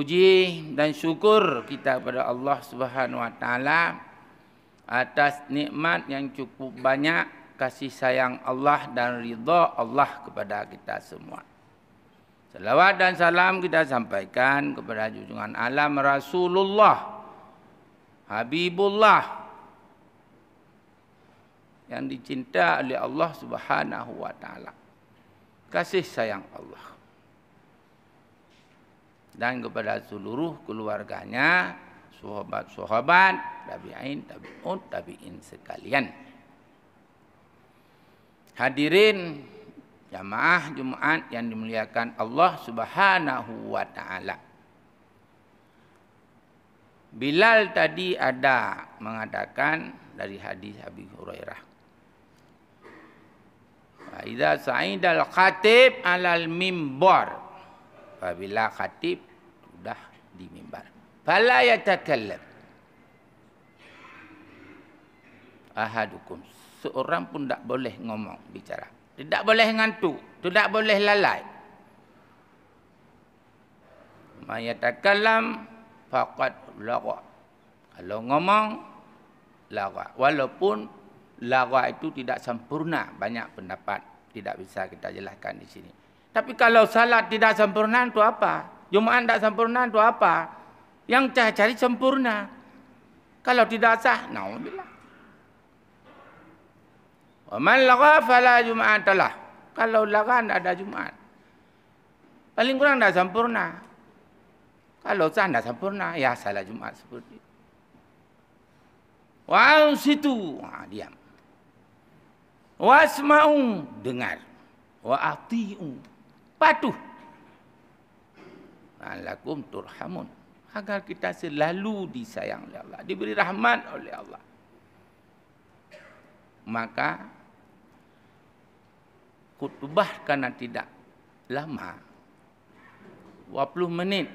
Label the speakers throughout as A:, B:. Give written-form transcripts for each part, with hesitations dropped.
A: Puji dan syukur kita kepada Allah Subhanahu wa taala atas nikmat yang cukup banyak, kasih sayang Allah dan ridha Allah kepada kita semua. Salawat dan salam kita sampaikan kepada junjungan alam Rasulullah, Habibullah yang dicinta oleh Allah Subhanahu wa taala. Kasih sayang Allah. Dan kepada seluruh keluarganya, sahabat-sahabat, tabi'in, tabi'un, tabi'in sekalian. Hadirin jamaah Jumat yang dimuliakan Allah Subhanahu wa taala. Bilal tadi ada mengatakan dari hadis Abi Hurairah. Fa idza sa'idal khatib 'alal mimbar. Apabila khatib sudah di mimbar, fala yatakallam ahadukum, seorang pun tak boleh ngomong, bicara, tidak boleh ngantuk, tidak boleh lalai. Ma yatakallam faqad lagha, kalau ngomong lagha, walaupun lagha itu tidak sempurna, banyak pendapat, tidak bisa kita jelaskan di sini. Tapi kalau salat tidak sempurna itu apa? Jumaat tidak sempurna itu apa? Yang cari sempurna. Kalau tidak sah, naudzubillah. Wa man lagha fala jum'atalah. Kalau lagha tidak ada Jumaat. Paling kurang tidak sempurna. Kalau sah tidak sempurna, ya salah Jumaat seperti itu. Wa ansitu, diam. Wasma'u, dengar. Wa ati'u, patuh. La'allakum turhamun, agar kita selalu disayang oleh Allah, diberi rahmat oleh Allah. Maka khutbah karena tidak lama, 20 menit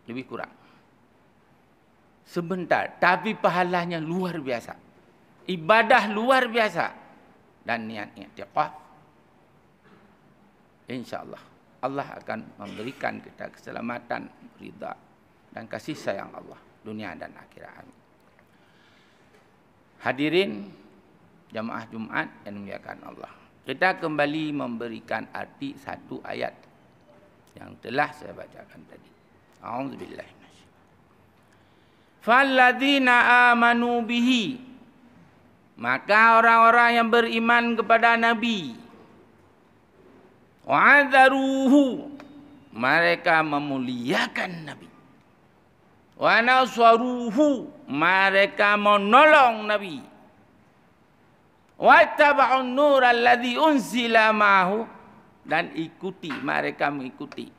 A: lebih kurang, sebentar, tapi pahalanya luar biasa, ibadah luar biasa, dan niatnya i'tikaf, insyaallah Allah akan memberikan kita keselamatan, ridha dan kasih sayang Allah dunia dan akhirat. Hadirin jamaah Jumat yang dimuliakan Allah, kita kembali memberikan arti satu ayat yang telah saya bacakan tadi. A'udzubillahi minasyaitonir. Falladzina amanu bihi, maka orang-orang yang beriman kepada Nabi, wa'adharuhu, mereka memuliakan Nabi. Wa nasaruhu, mereka menolong Nabi. Wa taba'un nur alladhi unzila ma'ahu, dan ikuti, mereka mengikuti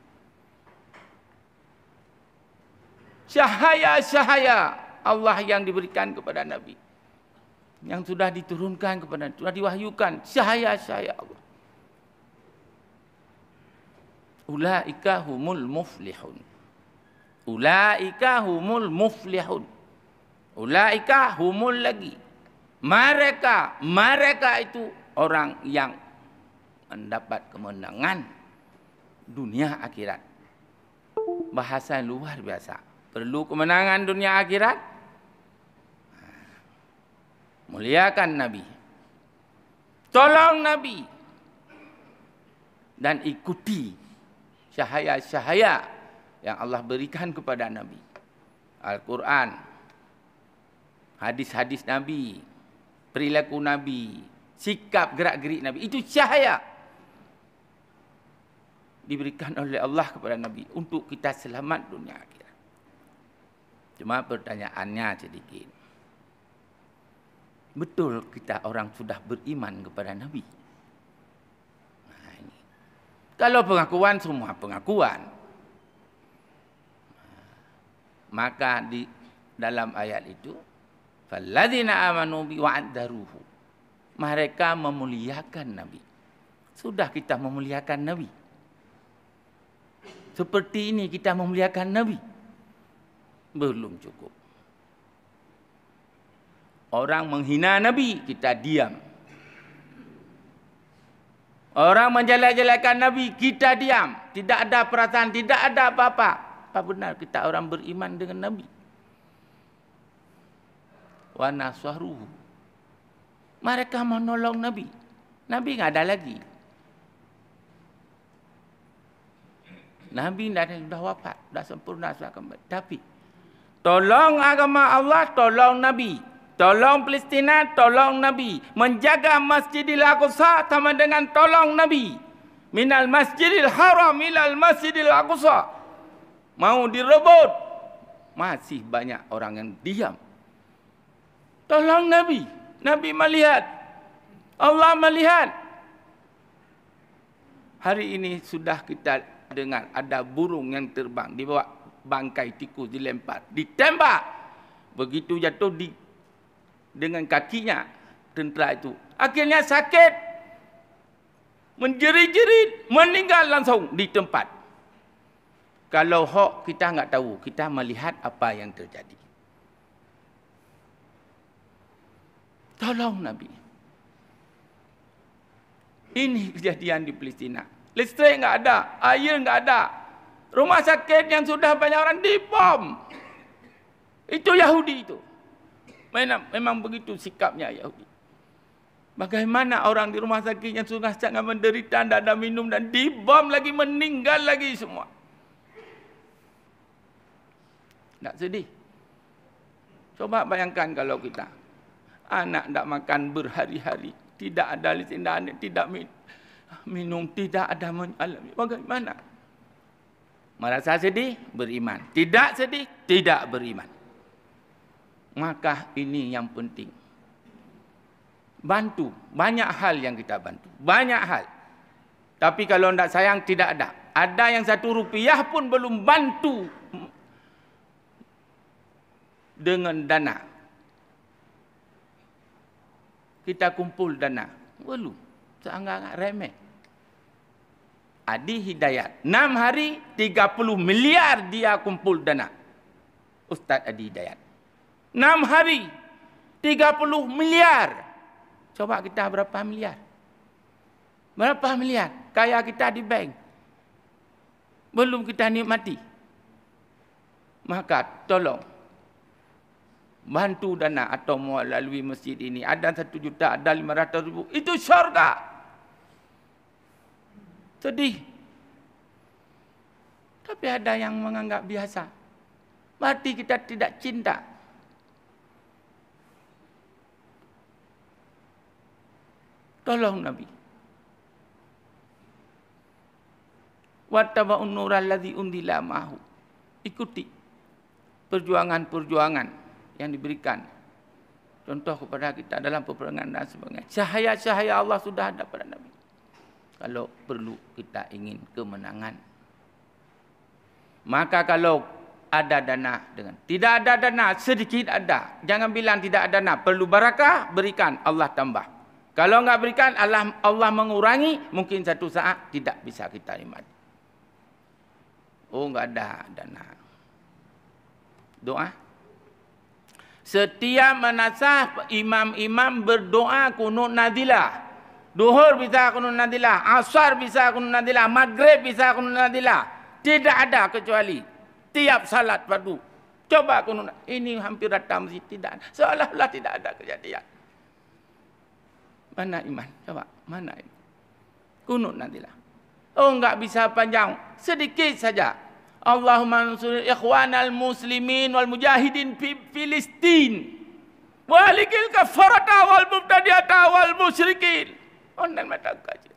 A: cahaya-cahaya Allah yang diberikan kepada Nabi, yang sudah diturunkan kepada, sudah diwahyukan, cahaya-cahaya Allah. Ulaika humul muflihun. Ulaika humul muflihun. Ulaika humul lagi. Mereka itu orang yang mendapat kemenangan dunia akhirat. Bahasa luar biasa. Perlu kemenangan dunia akhirat? Muliakan Nabi. Tolong Nabi. Dan ikuti cahaya-cahaya yang Allah berikan kepada Nabi. Al-Quran, hadis-hadis Nabi, perilaku Nabi, sikap gerak-gerik Nabi. Itu cahaya diberikan oleh Allah kepada Nabi untuk kita selamat dunia akhirat. Cuma pertanyaannya sedikit. Betul kita orang sudah beriman kepada Nabi? Kalau pengakuan, semua pengakuan, maka di dalam ayat itu, falladzina amanu bi wa'addaruhu, mereka memuliakan Nabi. Sudah kita memuliakan Nabi? Seperti ini kita memuliakan Nabi? Belum cukup. Orang menghina Nabi, kita diam. Orang menjelek-jelekkan Nabi, kita diam. Tidak ada perasaan, tidak ada apa-apa. apa benar kita orang beriman dengan Nabi? Wa naswaruhu. Mereka menolong Nabi. Nabi enggak ada lagi. Nabi sudah wafat, sudah sempurna, sudah kembali. Tapi tolong agama Allah, tolong Nabi. Tolong Palestina, tolong Nabi. Menjaga Masjidil Aqsa sama dengan tolong Nabi. Minal Masjidil Haram ilal Masjidil Aqsa. Mau direbut, masih banyak orang yang diam. Tolong Nabi. Nabi melihat. Allah melihat. Hari ini sudah kita dengar ada burung yang terbang. Dibawa bangkai tikus, dilempar. Ditembak. Begitu jatuh dengan kakinya tentera itu. Akhirnya sakit. Menjerit-jerit. Meninggal langsung di tempat. Kalau hak kita enggak tahu. Kita melihat apa yang terjadi. Tolong Nabi. Ini kejadian di Palestina. Listrik enggak ada. Air enggak ada. Rumah sakit yang sudah banyak orang dibom. Itu Yahudi itu. Memang begitu sikapnya Yahudi. Bagaimana orang di rumah sakit yang sudah sangat menderita, tidak ada minum dan dibom lagi, meninggal lagi semua. Tak sedih. Coba bayangkan kalau kita. Anak tidak makan berhari-hari. Tidak ada listrik, tidak minum, tidak ada mengalami. Bagaimana? Merasa sedih, beriman. Tidak sedih, tidak beriman. Maka ini yang penting. Bantu. Banyak hal yang kita bantu. Banyak hal. Tapi kalau tidak sayang, tidak ada. Ada yang 1 rupiah pun belum bantu dengan dana. Kita kumpul dana. Belum. Sangat remeh. Adi Hidayat. 6 hari, 30 miliar dia kumpul dana. Ustaz Adi Hidayat. 6 hari, 30 miliar. Coba kita berapa miliar? Berapa miliar? Kaya kita di bank. Belum kita nikmati. Maka tolong. Bantu dana atau melalui masjid ini. Ada 1 juta, ada 500,000. Itu syurga. Sedih. Tapi ada yang menganggap biasa. Berarti kita tidak cinta. Tolong Nabi. Wattaba'un nural ladzi undila ma'hu. Ikuti perjuangan-perjuangan yang diberikan. Contoh kepada kita dalam peperangan dan sebagainya. Cahaya-cahaya Allah sudah ada pada Nabi. Kalau perlu kita ingin kemenangan. Maka kalau ada dana dengan tidak ada dana, sedikit ada. Jangan bilang tidak ada dana. Perlu barakah, berikan. Allah tambah. Kalau enggak berikan, Allah mengurangi. Mungkin satu saat tidak bisa kita nikmati. Oh, enggak ada dana. Doa. Setiap menasah imam-imam berdoa kunut nadilah. Duhur bisa kunut nadilah. Asar bisa kunut nadilah. Maghrib bisa kunut nadilah. Tidak ada kecuali tiap salat fardu. Coba kunut. Ini hampir datang masjid. Tidak ada. Seolah-olah tidak ada kejadian. Mana iman? Coba. Mana ini? Kunut nadilah. Oh, enggak bisa panjang. Sedikit saja. Allahumma ansur ikhwanal muslimin wal mujahidin fi Filistin. Walikil kafarata wal mubtadiata wal musyrikin. Onan mata kaji.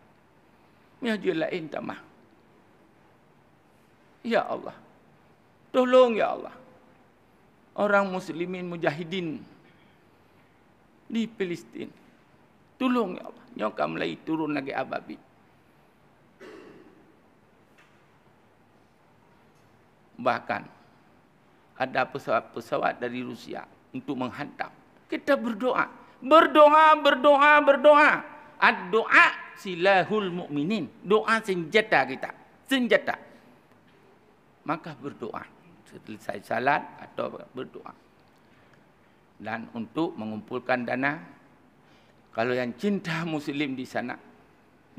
A: Ya lain tamah. Ya Allah. Tolong ya Allah. Orang muslimin mujahidin di Filistin. Tolong ya Allah. Nyoka mulai turun lagi ababi. Bahkan ada pesawat-pesawat dari Rusia untuk menghantam. Kita berdoa. Berdoa. Ad-doa silahul mu'minin. Doa senjata kita. Senjata. Maka berdoa. Selesai salat atau berdoa. Dan untuk mengumpulkan dana. Kalau yang cinta muslim di sana.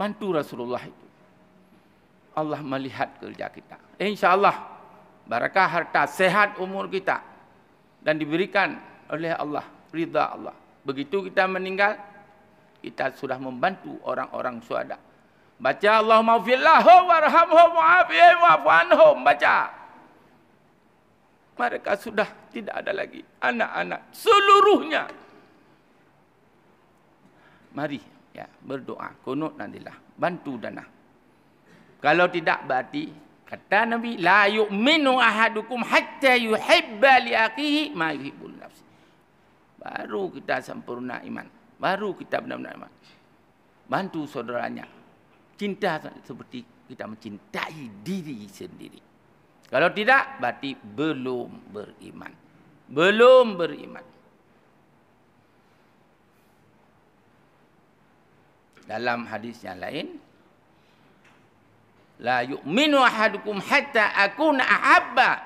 A: Bantu Rasulullah itu. Allah melihat kerja kita. InsyaAllah. barakah harta, sehat umur kita, dan diberikan oleh Allah, ridha Allah. Begitu kita meninggal, kita sudah membantu orang-orang syuhada. Baca Allahumma ighfir lahum warhamhum wa'afihim wa'fu anhum. Baca. Mereka sudah tidak ada lagi. Anak-anak seluruhnya. Mari ya berdoa, kunut nantilah, bantu dana. Kalau tidak berarti kata Nabi, la yu'minu ahadukum hatta yuhibba li akhihi ma yuhibbu li nafsi. Baru kita sempurna iman. Baru kita benar-benar iman. Bantu saudaranya. Cinta seperti kita mencintai diri sendiri. Kalau tidak, berarti belum beriman. Belum beriman. Dalam hadis yang lain, la yu'minu ahadukum hatta akuna ahabba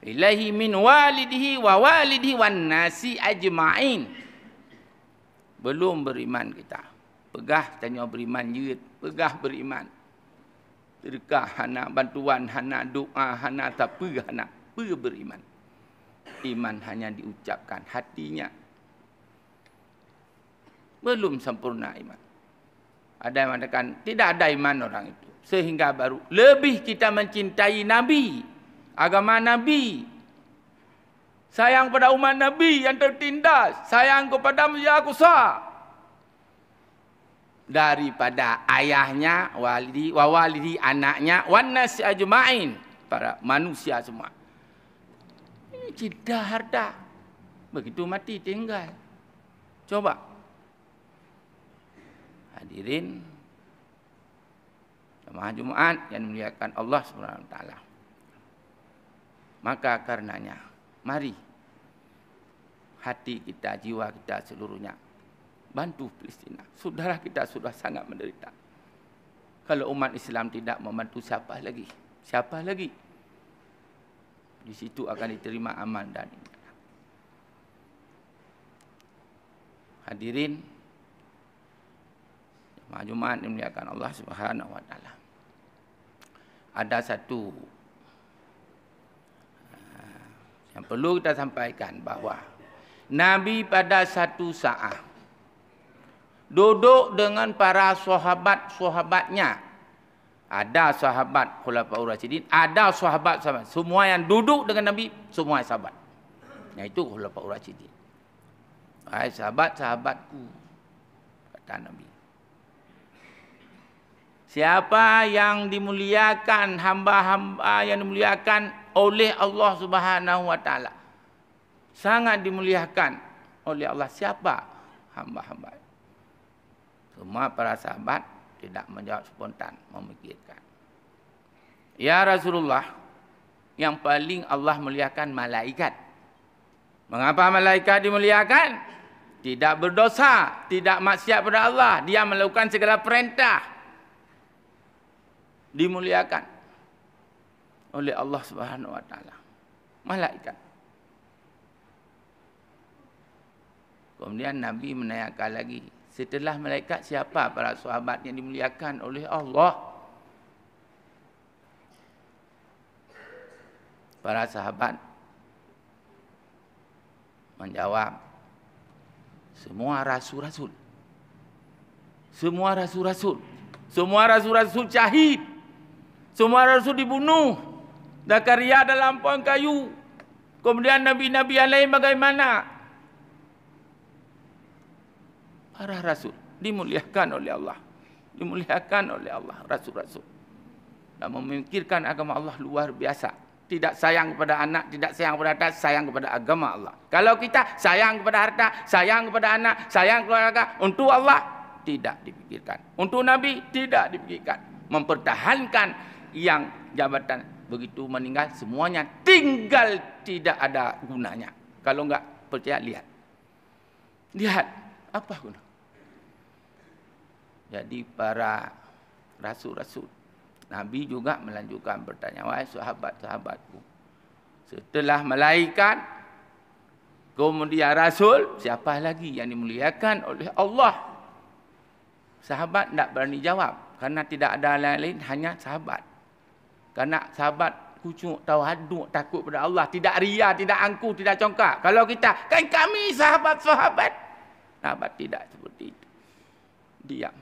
A: ilaihi min walidihi wa walidihi wan nasi ajma'in. Belum beriman kita. Pegah tanya beriman jerit, pegah beriman. Sedekah hana bantuan, hana doa, hana apa, hana apa beriman. Iman hanya diucapkan hatinya. Belum sempurna iman. Ada yang mengatakan tidak ada iman orang itu. Sehingga baru lebih kita mencintai Nabi, agama Nabi. Sayang pada umat Nabi yang tertindas, sayang kepada Masjid Al-Aqsa. Daripada ayahnya, walidi, wawalidi, anaknya, wanas ajma'in, para manusia semua. Ini cinta harta. Begitu mati tinggal. Coba. Hadirin jemaah Jumat yang dimuliakan Allah Subhanahu wa taala. Maka karenanya, mari hati kita, jiwa kita seluruhnya bantu Palestina. Saudara kita sudah sangat menderita. Kalau umat Islam tidak membantu, siapa lagi? Siapa lagi? Di situ akan diterima amal dan ibadah. Hadirin jemaah Jumat dimuliakan Allah Subhanahu wa taala. Ada satu yang perlu kita sampaikan, bahawa Nabi pada satu saat duduk dengan para sahabat-sahabatnya. Ada sahabat Khulafaur Rasyidin, ada sahabat-sahabat. Semua yang duduk dengan Nabi, semua sahabat. Yaitu Khulafaur Rasyidin. Hai sahabat-sahabatku, kata Nabi. Siapa yang dimuliakan, hamba-hamba yang dimuliakan oleh Allah Subhanahu wa taala. Sangat dimuliakan oleh Allah. Siapa hamba-hamba? Semua para sahabat tidak menjawab spontan, memikirkan. Ya Rasulullah, yang paling Allah muliakan malaikat. Mengapa malaikat dimuliakan? Tidak berdosa, tidak maksiat pada Allah. Dia melakukan segala perintah. Dimuliakan oleh Allah Subhanahu wa taala. Malaikat. Kemudian Nabi menanyakan lagi, setelah malaikat siapa para sahabat yang dimuliakan oleh Allah? Para sahabat menjawab, semua rasul-rasul. Semua rasul-rasul. Semua rasul-rasul syahid. Semua rasul dibunuh. Zakaria dalam pohon kayu. Kemudian nabi-nabi yang lain bagaimana? Para rasul dimuliakan oleh Allah. Dimuliakan oleh Allah rasul-rasul. Dan memikirkan agama Allah luar biasa. Tidak sayang kepada anak, tidak sayang kepada harta, sayang kepada agama Allah. Kalau kita sayang kepada harta, sayang kepada anak, sayang kepada harta, untuk Allah tidak dipikirkan. Untuk Nabi tidak dipikirkan. Mempertahankan yang jabatan, begitu meninggal semuanya tinggal tidak ada gunanya. Kalau enggak percaya, lihat. Lihat apa guna? Jadi para rasul-rasul, Nabi juga melanjutkan bertanya, wahai sahabat-sahabatku, setelah malaikat, kemudian rasul, siapa lagi yang dimuliakan oleh Allah? Sahabat tidak berani jawab, karena tidak ada lain, hanya sahabat. Karena sahabat Khusyuk, tawaduk, takut pada Allah. Tidak ria, tidak angku, tidak congkak. Kalau kita, kan kami sahabat-sahabat. Sahabat tidak seperti itu. Diam.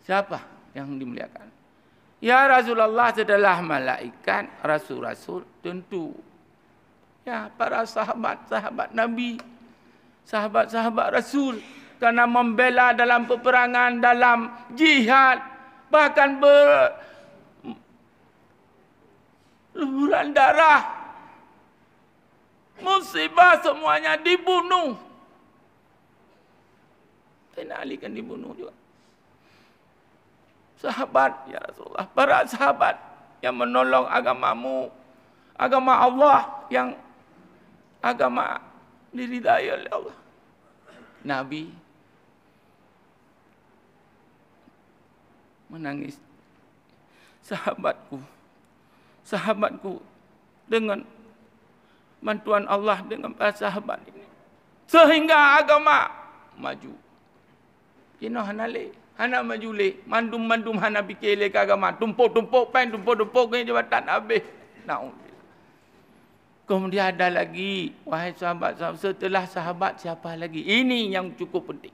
A: Siapa yang dimuliakan? Ya Rasulullah setelah malaikat, rasul-rasul tentu. Ya para sahabat-sahabat Nabi. Sahabat-sahabat Rasul. Karena membela dalam peperangan, dalam jihad. Bahkan berlumuran darah. Musibah semuanya dibunuh. Sayyidina Ali kan dibunuh juga. Sahabat ya Rasulullah. Para sahabat yang menolong agamamu. Agama Allah yang agama diridai oleh Allah. Nabi menangis. Sahabatku, sahabatku dengan bantuan Allah dengan para sahabat ini. Sehingga agama maju. Kena hanale, hana maju le, mandum-mandum hana fikir le ke agama. Tumpuk-tumpuk pen, tumpuk-tumpuk ke jabatan habis. Naudzubillah. Kemudian ada lagi, wahai sahabat-sahabat, setelah sahabat siapa lagi? Ini yang cukup penting.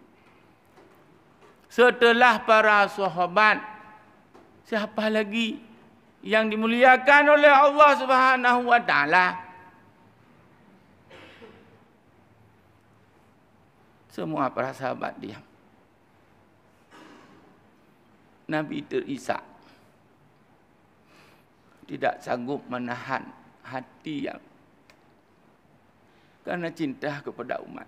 A: Setelah para sahabat, siapa lagi yang dimuliakan oleh Allah Subhanahu wa taala? Semua para sahabat diam. Nabi terisak. Tidak sanggup menahan hati yang karena cinta kepada umat.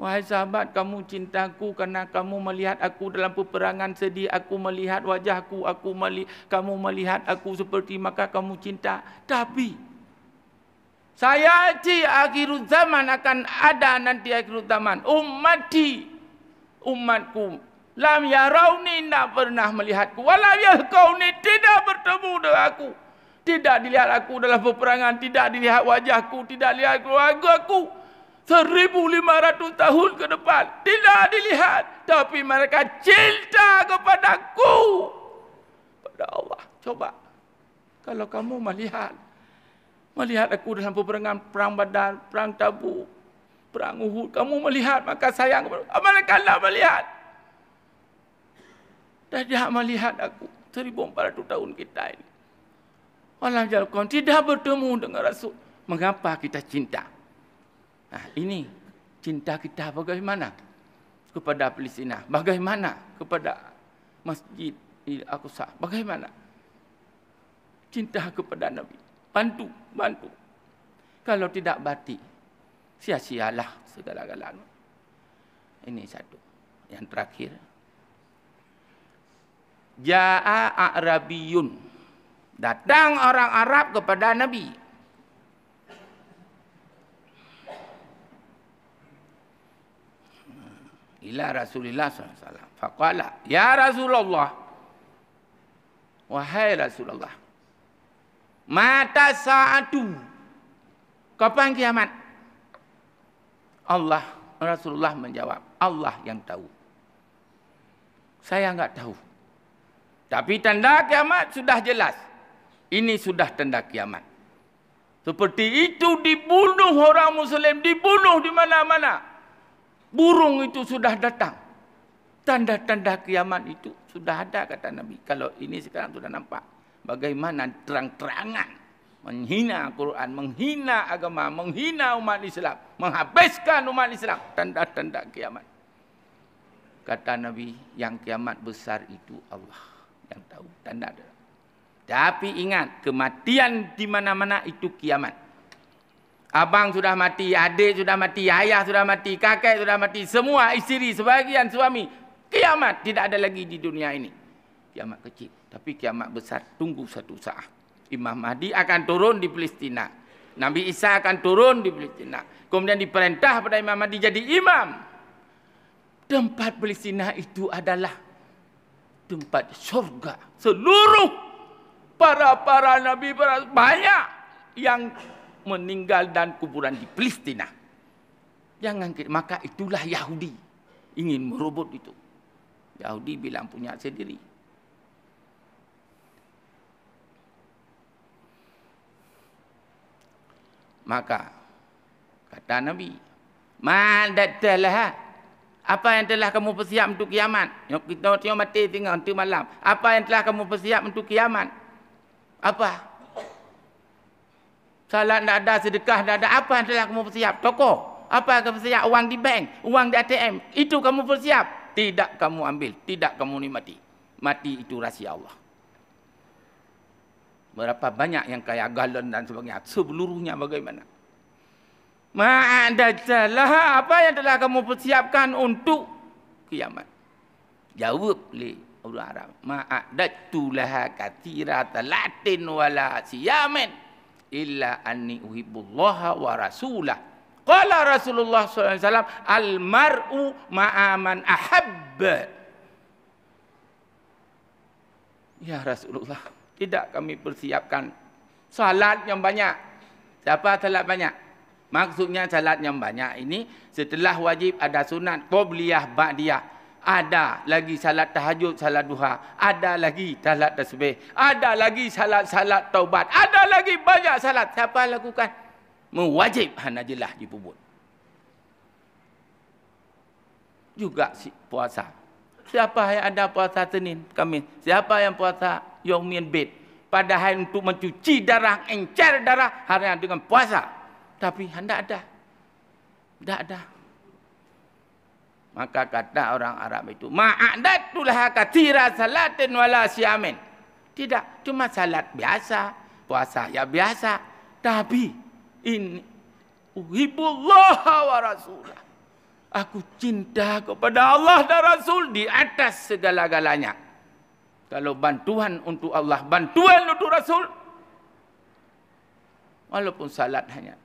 A: Wahai sahabat, kamu cintaku karena kamu melihat aku dalam peperangan sedih, aku melihat wajahku, kamu melihat aku seperti maka kamu cinta. Tapi saya akhir zaman akan ada nanti akhir zaman. Umatku lam yarawni, tidak pernah melihatku. Walam yalqauni, tidak bertemu dengan aku. Tidak dilihat aku dalam peperangan, tidak dilihat wajahku, tidak dilihat keluargaku. 1,500 tahun ke depan tidak dilihat, tapi mereka cinta kepadaku, pada Allah. Coba kalau kamu melihat aku dalam peperangan, perang Badar, perang Tabuk, perang Uhud, kamu melihat maka sayang kepada mereka tidak melihat. Tidak melihat aku 1,400 tahun kita ini. Allah jalkan tidak bertemu dengan Rasul. Mengapa kita cinta? Nah, ini cinta kita bagaimana kepada Palestina? Bagaimana kepada Masjid Al-Aqsa? Bagaimana cinta kepada Nabi? Bantu. Kalau tidak bati, sia-sialah segala-galanya. Ini satu. Yang terakhir. Ja'a A'rabiyun. Datang orang Arab kepada Nabi. Ila Rasulullah SAW. Faqala, ya Rasulullah. Wahai Rasulullah. Mata sa'atu. Kapan kiamat? Rasulullah menjawab. Allah yang tahu. Saya enggak tahu. Tapi tanda kiamat sudah jelas. Ini sudah tanda kiamat. Seperti itu dibunuh orang Muslim, dibunuh di mana-mana. Burung itu sudah datang. Tanda-tanda kiamat itu sudah ada kata Nabi. Kalau ini sekarang sudah nampak. Bagaimana terang-terangan menghina Quran, menghina agama, menghina umat Islam, menghabiskan umat Islam. Tanda-tanda kiamat. Kata Nabi, yang kiamat besar itu Allah yang tahu. Tanda ada. Tapi ingat, kematian di mana-mana itu kiamat. Abang sudah mati, adik sudah mati, ayah sudah mati, kakek sudah mati, semua isteri, sebagian suami. Kiamat tidak ada lagi di dunia ini. Kiamat kecil. Tapi kiamat besar tunggu satu saat. Imam Mahdi akan turun di Palestina. Nabi Isa akan turun di Palestina. Kemudian diperintah pada Imam Mahdi jadi imam. Tempat Palestina itu adalah tempat surga. Seluruh para nabi, banyak yang meninggal dan kuburan di Palestina. Jangan, maka itulah Yahudi ingin merebut itu. Yahudi bilang punya sendiri. Maka kata Nabi, "Ma'adatalah." Apa yang telah kamu persiap untuk kiamat? Kita tengok mati tinggal nanti malam. Apa yang telah kamu persiap untuk kiamat? Apa? Salat tak ada, sedekah tak ada. Apa yang telah kamu persiap? Toko. Apa yang kamu persiap? Uang di bank, uang di ATM. Itu kamu persiap. Tidak kamu ambil, tidak kamu nikmati. Mati itu rahsia Allah. Berapa banyak yang kaya galon dan sebagainya. Seluruhnya bagaimana? Ma'adatalah, apa yang telah kamu persiapkan untuk kiamat? Jawab oleh orang Arab, ma'adatu laha katsirata latin wala siyamin illa anni uhibbullaha wa rasulah. Qala Rasulullah SAW, al-mar'u ma'aman ahabba. Ya Rasulullah, tidak kami persiapkan salat yang banyak. Siapa salat banyak? Maksudnya salat yang banyak ini setelah wajib ada sunat, qobliyah, ba'diyah. Ada lagi salat tahajud, salat duha. Ada lagi salat tasbih. Ada lagi salat taubat. Ada lagi banyak salat. Siapa lakukan? Mewajib hanajilah dipubut. Juga puasa. Siapa yang ada puasa Senin, Khamis? Siapa yang puasa Yaumin Bid? Padahal untuk mencuci darah, encer darah, hari dengan puasa. Tapi hendak ada. Tak ada. Maka kata orang Arab itu, ma'adatu laha katsira salatin wala siyamin. Tidak, cuma salat biasa, puasa ya biasa. Tapi ini uhibullah wa rasulah. Aku cinta kepada Allah dan Rasul di atas segala-galanya. Kalau bantuan untuk Allah, bantuan untuk Rasul, walaupun salat hanya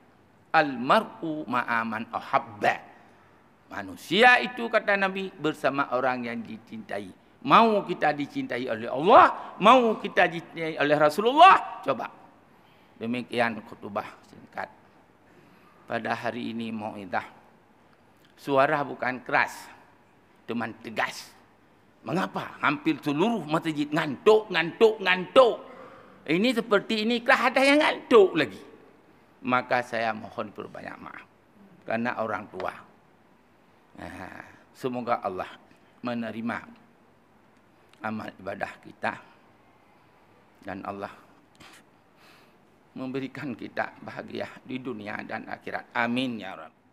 A: al-mar'u ma'aman ahabba. Manusia itu kata Nabi bersama orang yang dicintai. Mau kita dicintai oleh Allah, mau kita dicintai oleh Rasulullah. Coba. Demikian khutbah singkat. Pada hari ini mau'izah. Suara bukan keras, cuma tegas. Mengapa? Hampir seluruh masjid ngantuk. Ini seperti ini kah ada yang ngantuk lagi? Maka saya mohon berbanyak maaf. Karena orang tua. Semoga Allah menerima amal ibadah kita. Dan Allah memberikan kita bahagia di dunia dan akhirat. Amin ya Rabb.